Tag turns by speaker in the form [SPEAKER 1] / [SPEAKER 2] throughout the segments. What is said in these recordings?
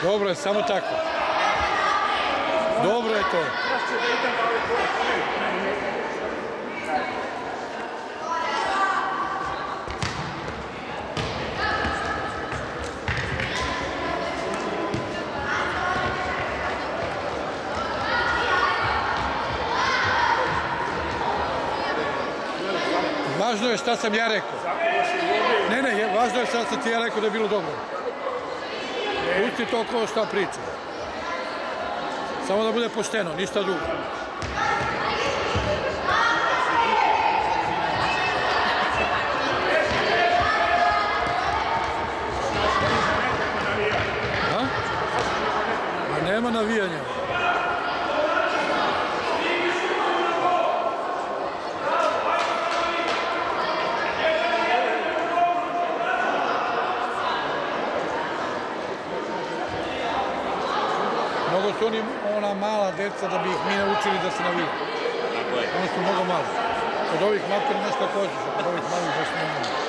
[SPEAKER 1] Dobro je, samo tako. Dobro je to. Važno je šta sam ja rekao. Ne, važno je šta sam ti ja rekao da je bilo dobro. Pusti to ko šta priča. Samo da bude pošteno, ništa drugo. A nema navijanja. Mnogo su oni ona mala deca da bi ih mi naučili da se naviju. Oni su mnogo mali. Od ovih makar nešto kožiš, od ovih malih baš nema.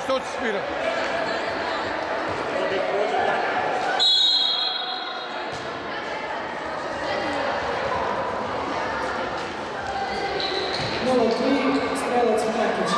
[SPEAKER 1] što će svirati.
[SPEAKER 2] Nula 3, strelac Markić.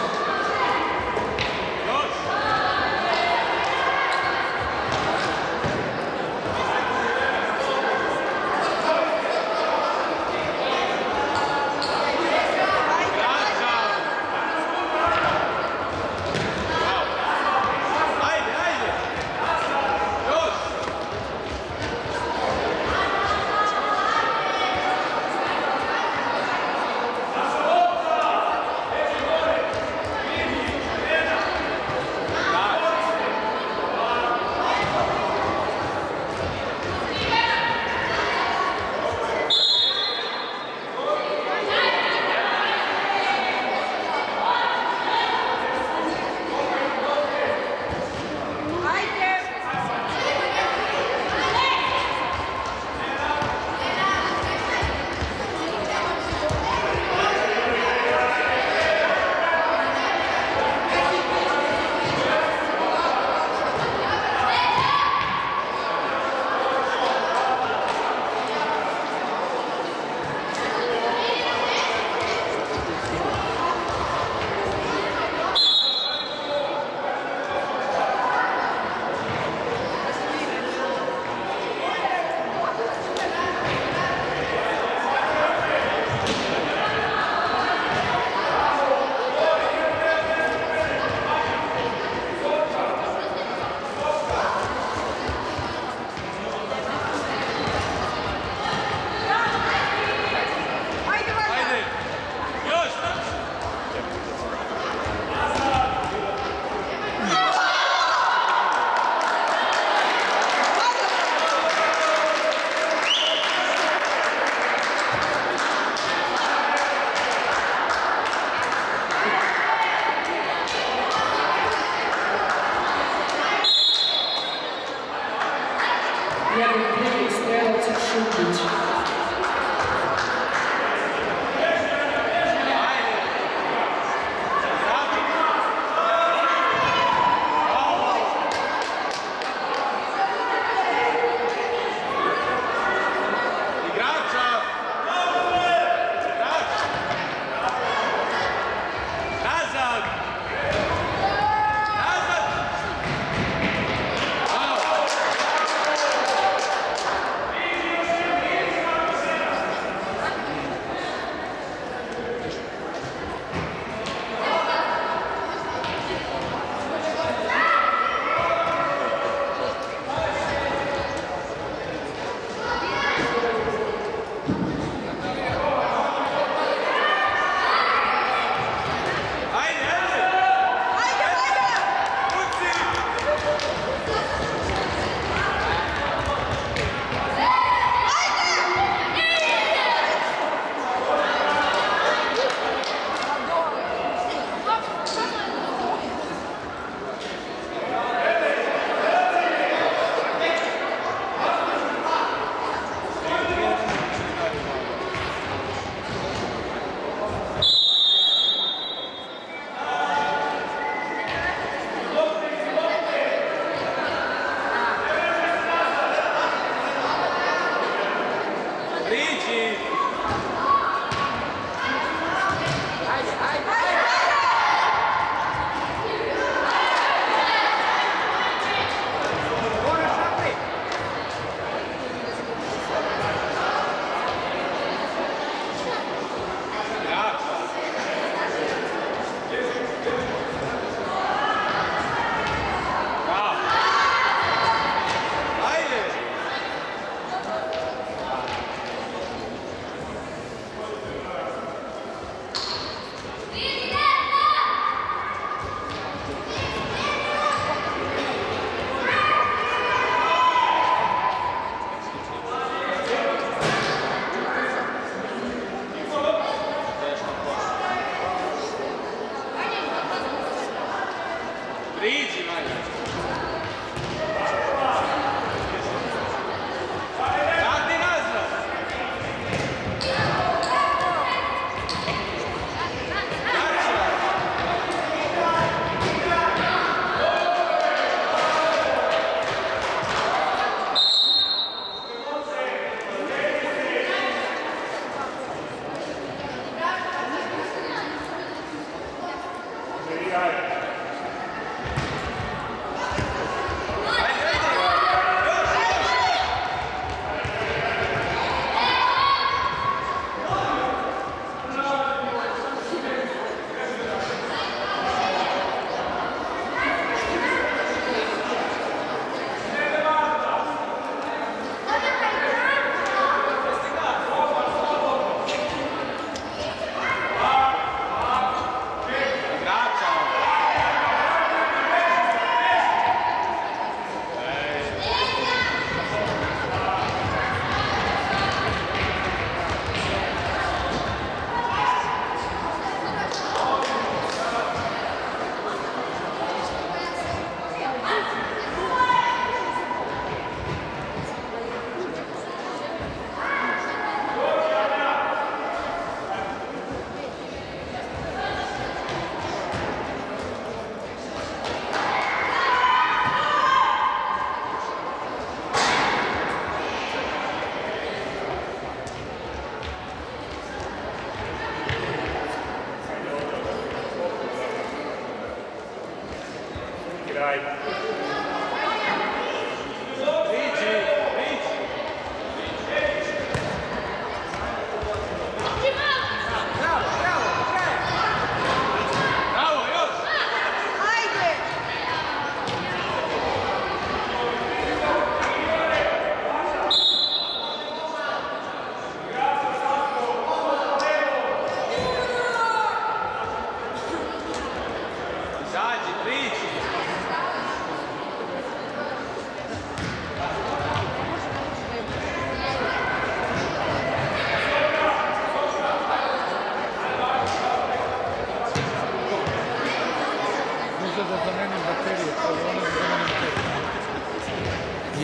[SPEAKER 1] Možda da zamenim baterije, to je ono da zamenim baterije.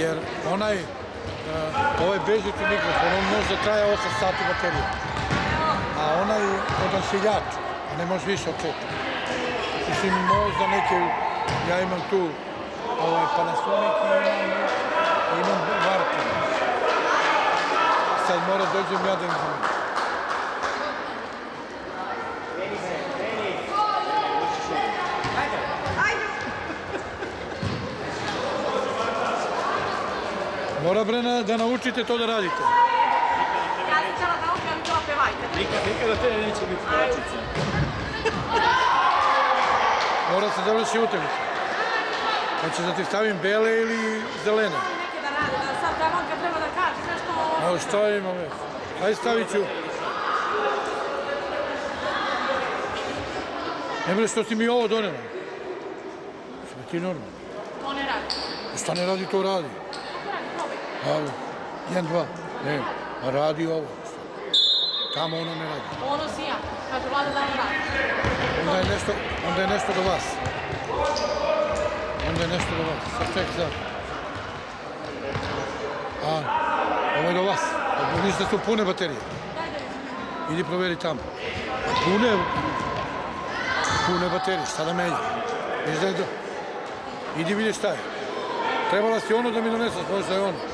[SPEAKER 1] Jer ovaj bežični mikrofon, on može da traje 8 sati baterija. A onaj odašiljač, a ne može više od 5. Mislim, možda neke, ja imam tu Panasonic i imam Varta. Sad mora dođem ja da im zamenim. Mora bre da naučite to da radite.
[SPEAKER 3] Ja sam htjela da naučim, ali to pevajte.
[SPEAKER 4] Nikada te neće biti plaćica.
[SPEAKER 1] Mora se završi utakmica. Hoćeš da ti stavim bele ili zelene?
[SPEAKER 3] Neke da rade, da sad on kad treba da kaže nešto...
[SPEAKER 1] Evo šta imam već? Ajde stavit ću. Ne bre što si mi ovo donela? Što bi ti normalno?
[SPEAKER 3] To ne radi.
[SPEAKER 1] Šta ne radi, to radi. Evo, 1, 2, ne, a radi ovo. Tamo ono ne radi.
[SPEAKER 3] Ono sija, kaže Vlada da on radi.
[SPEAKER 1] Onda je nešto do vas. Sad ček sad. A, ovo je do vas. Vidiš da su pune baterije. Idi proveri tamo. Pune baterije, šta da menja? Vidiš da je do... Idi vidi šta je. Trebala si ono da mi doneseš, možda je ono.